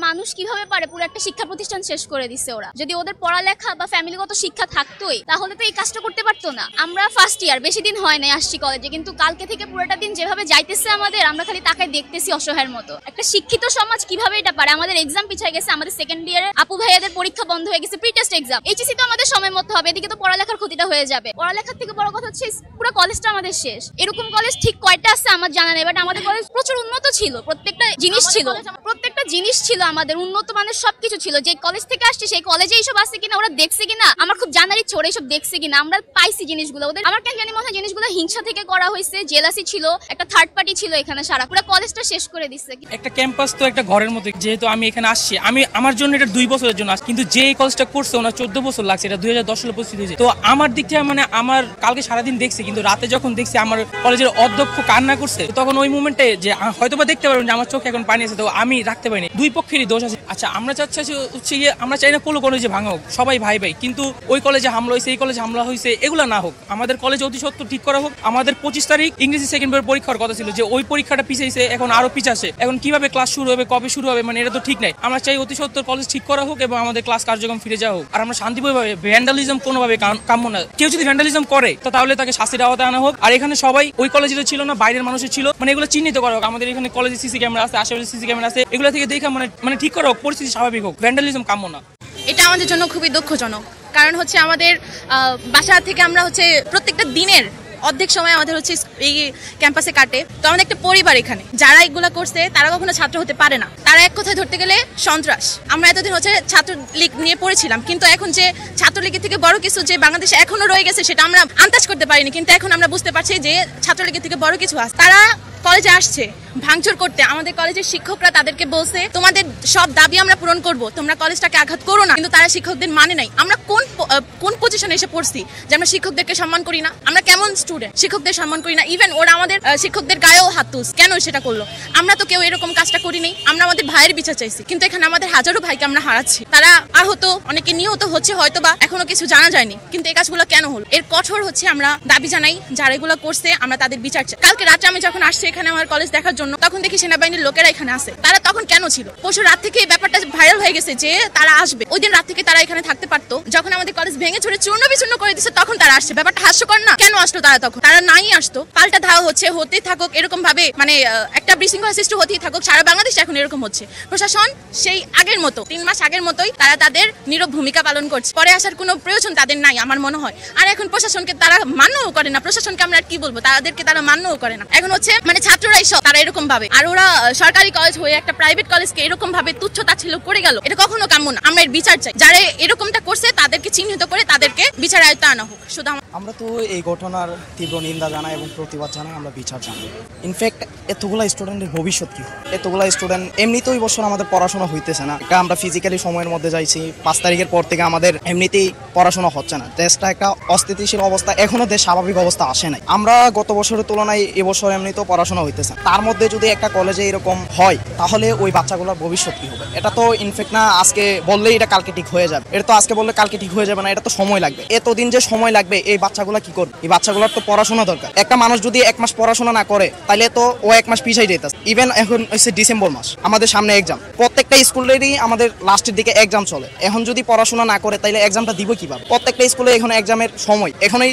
মানুষ কিভাবে পারে পুরো একটা শিক্ষা প্রতিষ্ঠান শেষ করে দিচ্ছে ওরা। যদি ওদের পড়ালেখা বা ফ্যামিলিগত শিক্ষা থাকতোই তাহলে তো এই কাজটা করতে পারতো না। আমরা ফার্স্ট ইয়ার বেশি দিন হয় নাই আসছি কলেজে, কিন্তু কালকে থেকে পুরোটা দিন যেভাবে যাইতেছে আমাদের, আমরা খালি তাকায় দেখতেছি অসহায়ের মতো। একটা শিক্ষিত সমাজ কিভাবে এটা পারে? আমাদের এক্সাম পিছায় গেছে, আমাদের সেকেন্ড ইয়ারে আপু ভাইয়াদের পরীক্ষা বন্ধ হয়ে গেছে, প্রি টেস্ট এক্সাম। এইচএসসি তো আমাদের সময় মতো হবে, এদিকে তো পড়ালেখার ক্ষতিটা হয়ে যাবে। পড়ালেখার থেকে বড় কথা হচ্ছে পুরো কলেজটা আমাদের শেষ। এরকম কলেজ ঠিক কয়টা আছে আমার জানা নেই, বাট আমাদের কলেজ প্রচুর উন্নত ছিল, প্রত্যেকটা জিনিস ছিল আমাদের উন্নত মানের সবকিছু ছিল। যে কলেজ থেকে আসছে সেই কলেজে এইসব আছে কিনা, ওরা দেখছে কিনা, আমার খুব জানার ইচ্ছে ওরা এইসব দেখছে কিনা। আমরা পাইছি জিনিসগুলো ওদের, আমার কেন জানি মনে হয় জিনিসগুলো হিংসা থেকে করা হয়েছে, জেলাসি ছিল, একটা থার্ড পার্টি ছিল এখানে, সারা পুরো কলেজটা শেষ করে দিচ্ছে। একটা ক্যাম্পাস তো একটা ঘরের মতো, যেহেতু আমি এখানে আসছি, আমি আমার জন্য এটা 2 বছরের জন্য আসছি, কিন্তু যে কলেজটা করছে ওনার 14 বছর লাগছে, এটা 2010 সালে পরিস্থিতি হয়েছে। তো আমার দিক থেকে মানে আমার কালকে সারাদিন দেখছি, কিন্তু রাতে যখন দেখছি আমার কলেজের অধ্যক্ষ কান্না করছে, তখন ওই মুমেন্টে যে হয়তোবা দেখতে পারবেন যে আমার চোখে এখন পানি আছে, তো আমি রাখতে পারিনি। দুই পক্ষেরই দোষ আছে। আচ্ছা, আমরা চাচ্ছি হচ্ছে গিয়ে, আমরা চাই না কোনো কলেজে ভাঙা হোক, সবাই ভাই ভাই, কিন্তু ওই কলেজে হামলা হয়েছে, এই কলেজে হামলা হয়েছে, এগুলো না হোক। আমাদের কলেজে অতি সত্ত্বর ঠিক করা হোক। আমাদের 25 তারিখ ইংরেজি সেকেন্ড ইয়ার পরীক্ষার কথা ছিল, যে ওই পরীক্ষাটা পিছিয়েছে, এখন আরো পিছাচ্ছে। এখন কিভাবে ক্লাস শুরু হবে, কবে শুরু হবে, মানে এটা তো ঠিক নাই। আমরা চাই অতি সত্ত্বর কলেজ ঠিক করা হোক এবং আমাদের ক্লাস কার্যক্রম ফিরে যাওয়া হোক। আর আমরা শান্তিপূর্ণভাবে, ভ্যান্ডালিজম কোনোভাবে কাম্য না। কেউ যদি ভ্যান্ডালিজম করে তো তাহলে তাকে শাস্তির আওতায় আনা হোক। আর এখানে সবাই ওই কলেজের ছিল না, বাইরের মানুষের ছিল, মানে এগুলো চিহ্নিত করা হোক। আমাদের এখানে কলেজে সিসি ক্যামেরা আছে, আশেপাশে সিসি ক্যামেরা আছে, এগুলো থেকে দেখা মানে ঠিক করা হোক, পরিস্থিতি স্বাভাবিক হোক। ভ্যান্ডালিজম কাম্য না। এটা আমাদের জন্য খুবই দুঃখজনক, কারণ হচ্ছে আমাদের বাসা থেকে আমরা হচ্ছে প্রত্যেকটা দিনের অর্ধেক সময় আমাদের হচ্ছে এই ক্যাম্পাসে কাটে। তো আমাদের একটা পরিবার এখানে, যারা এগুলা করছে তারা কখনো ছাত্র হতে পারে না, তারা এক কথায় ধরতে গেলে সন্ত্রাস। আমরা এতদিন হচ্ছে ছাত্রলীগ নিয়ে পড়েছিলাম, কিন্তু এখন যে ছাত্রলীগের থেকে বড় কিছু যে বাংলাদেশে এখনো রয়ে গেছে সেটা আমরা আন্দাজ করতে পারিনি, কিন্তু এখন আমরা বুঝতে পারছি যে ছাত্রলীগের থেকে বড় কিছু আছে। তারা কলেজে আসছে ভাঙচুর করতে। আমাদের কলেজের শিক্ষকরা তাদেরকে বলছে তোমাদের সব দাবি আমরা পূরণ করব, তোমরা কলেজটাকে আঘাত করো না, কিন্তু তারা শিক্ষকদের মানে নাই। আমরা কোন পজিশনে এসে পড়ছি যে আমরা শিক্ষকদেরকে সম্মান করি না? আমরা কেমন স্টুডেন্ট, শিক্ষকদের সম্মান করি না? ইভেন ওরা আমাদের শিক্ষকদের গায়েও হাত তুলছে, কেন সেটা করলো? আমরা তো কেউ এরকম কাজটা করি নাই, আমরা আমাদের ভাইয়ের বিচার চাইছি, কিন্তু এখানে আমাদের হাজারো ভাইকে আমরা হারাচ্ছি। তারা আহত, অনেকে নিহত হচ্ছে, হয়তো বা এখনো কিছু জানা যায়নি, কিন্তু এই কাজগুলো কেন হলো? এর কঠোর হচ্ছে আমরা দাবি জানাই, যারা এগুলো করছে আমরা তাদের বিচার চাই। কালকে রাতে আমি যখন আসছি এখানে আমার কলেজ দেখার জন্য, তখন দেখি সেনাবাহিনীর লোকেরা এখানে আছে। তারা তখন কেন ছিল? পরশু রাত থেকে এই ব্যাপারটা ভাইরাল হয়ে গেছে যে তারা আসবে। ওই দিন রাত থেকে তারা এখানে থাকতে পারতো, যখন আমাদের কলেজ ভেঙে চুরে চূর্ণ বিচূর্ণ করে দিচ্ছে তখন তারা আসছে। ব্যাপারটা হাস্যকর না? কেন আসলো তারা? তখন তারা নাই আসতো। পাল্টা ধাওয়া হচ্ছে, হতেই থাকুক, এরকম ভাবে মানে একটা বিশৃঙ্খলা সৃষ্টি হতেই থাকুক। সারা বাংলাদেশ এখন এরকম হচ্ছে। প্রশাসন সেই আগের মতো 3 মাস আগের মতোই তারা তাদের নীরব ভূমিকা পালন করছে। পরে আসার কোনো প্রয়োজন তাদের নাই আমার মনে হয়। আর এখন প্রশাসনকে তারা মান্যও করে না। প্রশাসনকে আমরা আর কি বলবো, তাদেরকে তারা মান্যও করে না। এখন হচ্ছে মানে ছাত্ররাই সব, তারা এরকম ভাবে। আর ওরা সরকারি কলেজ হয়ে একটা প্রাইভেট কলেজকে এরকম ভাবে তুচ্ছ তাচ্ছিল্য করে গেল, এটা কখনো কাম্য না। আমরা এর বিচার চাই, যারা এরকমটা করছে তাদেরকে চিহ্নিত করে তাদেরকে বিচার আয়ত্তে আনা হোক। শুধু আমরা তো এই ঘটনার তীব্র নিন্দা জানাই এবং প্রতিবাদ জানাই, আমরা বিচার চাই। ইনফ্যাক্ট এতগুলা স্টুডেন্টের ভবিষ্যৎ কি? এতগুলা স্টুডেন্ট এমনিতেই ওই বছর আমাদের পড়াশোনা হইতেছে না। এটা আমরা ফিজিক্যালি সময়ের মধ্যে যাইছি, 5 তারিখের পর থেকে আমাদের এমনিতেই পড়াশোনা হচ্ছে না। দেশটা একটা অস্থিতিশীল অবস্থা, এখনো দেশ স্বাভাবিক অবস্থা আসে নাই। আমরা গত বছরের তুলনায় এবছর এমনিতেও পড়াশোনা হইতেছে, তার মধ্যে যদি একটা কলেজে এরকম হয় তাহলে ওই বাচ্চাগুলোর ভবিষ্যৎ কি হবে? এটা তো ইনফ্যাক্ট না আজকে বললেই এটা কালকে ঠিক হয়ে যাবে, এটা তো আজকে বললে কালকে ঠিক হয়ে যাবে না, এটা তো সময় লাগবে। এতদিন যে সময় লাগবে এই বাচ্চাগুলো কি করবে? এই বাচ্চাগুলোর তো পড়াশোনা দরকার। একটা মানুষ যদি 1 মাস পড়াশোনা না করে তাহলে তো ও 1 মাস পিছাই যেতেছে। ইভেন এখন হচ্ছে ডিসেম্বর মাস, আমাদের সামনে এক্সাম, প্রত্যেকটা স্কুলেরই আমাদের লাস্টের দিকে এক্সাম চলে। এখন যদি পড়াশোনা না করে তাহলে এক্সামটা দিব কিভাবে? প্রত্যেকটা স্কুলে এখন এক্সামের সময়, এখন এই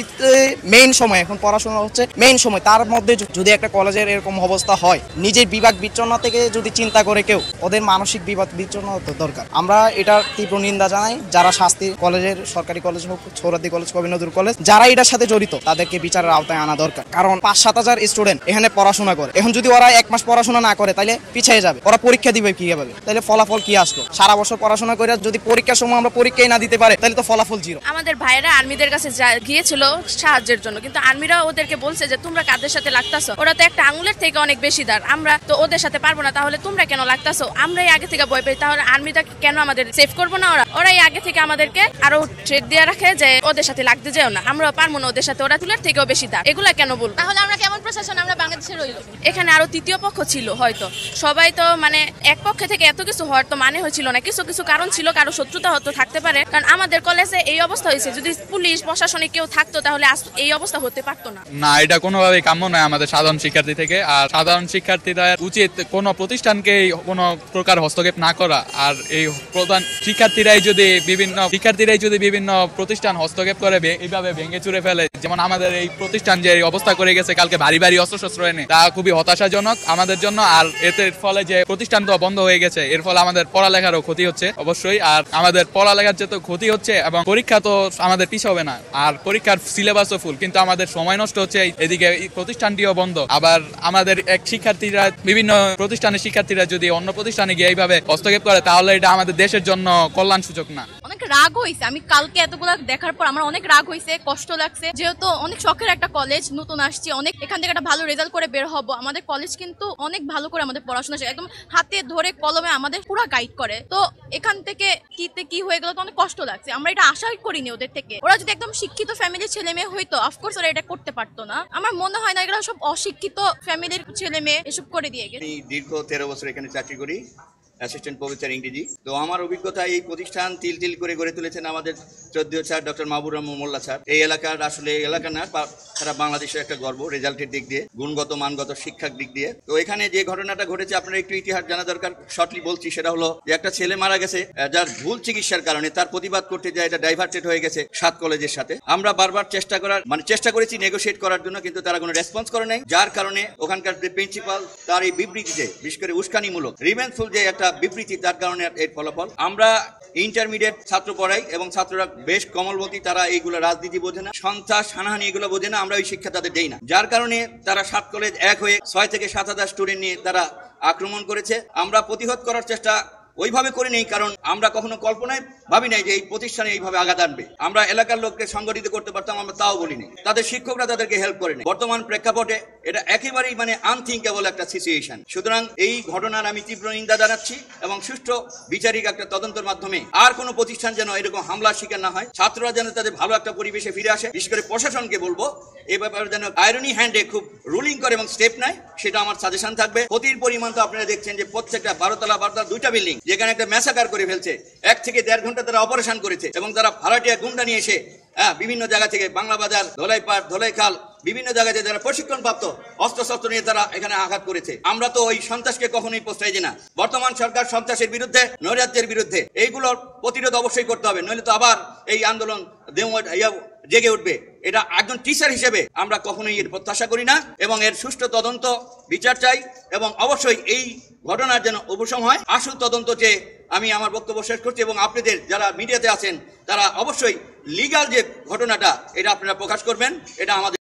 মেইন সময়, এখন পড়াশোনা হচ্ছে মেইন সময়। তার মধ্যে যদি একটা কলেজের এরকম অবস্থা হয়, নিজের বিভাগ বিচ্ছন্নতা থেকে যদি চিন্তা করে কেউ, ওদের মানসিক বিভাগ বিচ্ছন্নতা দরকার। আমরা এটার তীব্র নিন্দা জানাই। যারা শাস্তি কলেজের, সরকারি কলেজ হোক, সৌরাদি কলেজ, কবি নজরুল কলেজ, যারা এটার সাথে জড়িত তাদেরকে বিচারের আওতায় আনা দরকার। কারণ 5-7 হাজার স্টুডেন্ট এখানে পড়াশোনা করে, এখন যদি ওরা 1 মাস পড়াশোনা না করে তাহলে পিছিয়ে যাবে। ওরা পরীক্ষা দিবে কিভাবে? তাহলে ফলাফল কি আসলো? সারা বছর পড়াশোনা করে যদি পরীক্ষার সময় আমরা পরীক্ষাই না দিতে পারে তাহলে তো ফলাফল জিরো। আমাদের ভাইরা আর্মিদের কাছে গিয়েছিল সাহায্যের জন্য, কিন্তু আর্মিরা ওদেরকে বলছে যে তোমরা কাদের সাথে লাগতাছো, ওরা তো একটা আঙুলের থেকে অনেক বেশি দাঁড়, আমরা তো ওদের সাথে পারবো না, তাহলে তোমরা কেন লাগতাছো? আমরাই আগে থেকে ভয় পাই, তাহলে আর্মিটা কেন আমাদের সেভ করবো না? ওরাই আগে থেকে আমাদেরকে আরো ট্রেড দিয়ে রাখে যে ওদের সাথে লাগতে যাও না, আমরা পারবো না ওদের সাথে, ওরা তুলের থেকেও বেশি দাঁড়। এগুলা কেন বলবো? তাহলে আমরা কেমন প্রশাসন? আমরা বাংলাদেশে রইল। এখানে আরো তৃতীয় পক্ষ ছিল হয়তো, সবাই তো মানে এক পক্ষে থেকে এত কিছু হওয়ার তো মানে হয়েছিল না। কিছু কিছু কারণ ছিল, কারো শত্রুতা হয়তো থাকতে পারে। কারণ আমাদের কলেজে এই অবস্থা হয়েছে, যদি পুলিশ প্রশাসনিক কেউ থাকতো তাহলে এই অবস্থা হতে পারতো না। না, এটা কোনোভাবেই কাম্য নয় আমাদের সাধারণ শিক্ষার্থী থেকে। থেকে। আর সাধারণ শিক্ষার্থীরা উচিত কোনো প্রতিষ্ঠানকে কোনো প্রকার হস্তক্ষেপ না করা। আর এই প্রধান শিক্ষার্থীরাই যদি বিভিন্ন প্রতিষ্ঠান হস্তক্ষেপ করে এইভাবে ভেঙে চুরে ফেলে, যেমন আমাদের এই প্রতিষ্ঠান যে অবস্থা করে গেছে কালকে ভারী ভারী অস্ত্রশস্ত্র এনে, তা খুবই হতাশাজনক আমাদের জন্য। আর এতে ফলে যে প্রতিষ্ঠান তো বন্ধ হয়ে গেছে, এর ফলে আমাদের পড়ালেখারও ক্ষতি হচ্ছে অবশ্যই। আর আমাদের পড়ালেখার যে তো ক্ষতি হচ্ছে এবং পরীক্ষা তো আমাদের পিছ হবে না, আর পরীক্ষার সিলেবাসও ফুল, কিন্তু আমাদের সময় নষ্ট হচ্ছে। এদিকে প্রতিষ্ঠানটিও বন্ধ। আবার আমাদের বিভিন্ন প্রতিষ্ঠানের শিক্ষার্থীরা যদি অন্য প্রতিষ্ঠানে গিয়ে এইভাবে হস্তক্ষেপ করে, তাহলে এটা আমাদের দেশের জন্য কল্যাণ সূচক না। অনেক রাগ হয়েছে, আমি কালকে এতগুলো দেখার পর আমার অনেক রাগ হয়েছে, কষ্ট লাগছে। যেহেতু অনেক শখের একটা কলেজ, নতুন আসছি, অনেক এখান থেকে একটা ভালো রেজাল্ট করে বের হবো। আমাদের কলেজ কিন্তু অনেক ভালো করে আমাদের পড়াশোনা একদম হাতে ধরে কলমে আমাদের পুরো গাইড করে। তো এখান থেকে কি হয়ে গেল, তো অনেক কষ্ট লাগছে। আমরা এটা আশাই করিনি ওদের থেকে। ওরা যদি একদম শিক্ষিত ফ্যামিলির ছেলে মেয়ে হইতো, অফকোর্স ওরা এটা করতে পারতো না। আমার মনে হয় না এগুলো সব অশিক্ষিত ফ্যামিলির ছেলে মেয়ে এসব করে দিয়ে গেছে। দীর্ঘ 13 বছর এখানে চাকরি করি, অ্যাসিস্ট্যান্ট প্রফেসর ইংরেজি। তো আমার অভিজ্ঞতা, এই প্রতিষ্ঠান তিল তিল করে গড়ে তুলেছেন আমাদের শ্রদ্ধেয় স্যার ডক্টর মাহবুব রহমান মোল্লা স্যার। এই এলাকার আসলে এলাকা না, সারা বাংলাদেশের একটা গর্ব, রেজাল্টের দিক দিয়ে, গুণগত মানগত শিক্ষার দিক দিয়ে। তো এখানে যে ঘটনাটা ঘটেছে আপনার একটু ইতিহাস জানা দরকার, শর্টলি বলছি। সেটা হলো যে একটা ছেলে মারা গেছে যার ভুল চিকিৎসার কারণে, তার প্রতিবাদ করতে যায় এটা ডাইভার্টেড হয়ে গেছে 7 কলেজের সাথে। আমরা বারবার চেষ্টা করেছি নেগোশিয়েট করার জন্য, কিন্তু তারা কোনো রেসপন্স করে নাই। যার কারণে ওখানকার যে প্রিন্সিপাল, তার এই বিবৃতিতে, বিশেষ করে উস্কানিমূলক রিভেঞ্জফুল যে একটা বিবৃতি, তার কারণে এর ফলাফল। আমরা ইন্টারমিডিয়েট ছাত্র পড়াই এবং ছাত্ররা বেশ কমলবতী, তারা এইগুলো রাজনীতি বোঝে না, সন্ত্রাস হানাহানি এগুলো বোঝে না। আমরা ওই শিক্ষা তাদের দেই না, যার কারণে তারা 7 কলেজ এক হয়ে 6 থেকে 7,000 স্টুডেন্ট নিয়ে তারা আক্রমণ করেছে। আমরা প্রতিহত করার চেষ্টা ওইভাবে করি নেই, কারণ আমরা কখনো কল্পনায় ভাবি নাই যে এই প্রতিষ্ঠানে এইভাবে আঘাত আনবে। আমরা এলাকার লোককে সংগঠিত করতে পারতাম, আমরা তাও বলিনি। তাদের শিক্ষকরা তাদেরকে হেল্প করেনি। বর্তমান প্রেক্ষাপটে এটা একেবারেই আনথিঙ্কেবল একটা সিচুয়েশন। সুতরাং এই ঘটনার আমি তীব্র নিন্দা জানাচ্ছি এবং সুষ্ঠু বিচারিক একটা তদন্তের মাধ্যমে আর কোনো প্রতিষ্ঠান যেন এরকম হামলার শিকার না হয়, ছাত্ররা যেন তাদের ভালো একটা পরিবেশে ফিরে আসে। বিশেষ করে প্রশাসনকে বলবো এই ব্যাপারে যেন আয়রনি হ্যান্ডে খুব রুলিং করে এবং স্টেপ নেয়, সেটা আমার সাজেশন থাকবে। ক্ষতির পরিমাণ তো আপনারা দেখছেন যে প্রত্যেকটা 12তলা 2টা বিল্ডিং, যেখানে একটা ম্যাসাকার করে ফেলছে। 1 থেকে 1.5 ঘন্টা তারা অপারেশন করেছে এবং তারা ভাড়াটিয়া গুন্ডা নিয়ে এসে বিভিন্ন জায়গা থেকে, বাংলা বাজার, ধলাইপাড়, ধলাইখাল, বিভিন্ন জায়গায় যারা প্রশিক্ষণপ্রাপ্ত অস্ত্রশস্ত্র নিয়ে তারা এখানে আঘাত করেছে। আমরা তো ওই সন্ত্রাসকে কখনোই প্রশ্রয় দিই না। বর্তমান সরকার সন্ত্রাসের বিরুদ্ধে, নৈরাজ্যের বিরুদ্ধে, এইগুলোর প্রতিরোধ অবশ্যই করতে হবে, নইলে তো আবার এই আন্দোলন জেগে উঠবে। এটা একজন টিচার হিসেবে আমরা কখনোই এর প্রত্যাশা করি না এবং এর সুষ্ঠু তদন্ত বিচার চাই এবং অবশ্যই এই ঘটনার যেন উপশম হয়। আসল তদন্ত যে আমি আমার বক্তব্য শেষ করছি এবং আপনাদের যারা মিডিয়াতে আছেন তারা অবশ্যই লিগ্যাল যে ঘটনাটা এটা আপনারা প্রকাশ করবেন, এটা আমাদের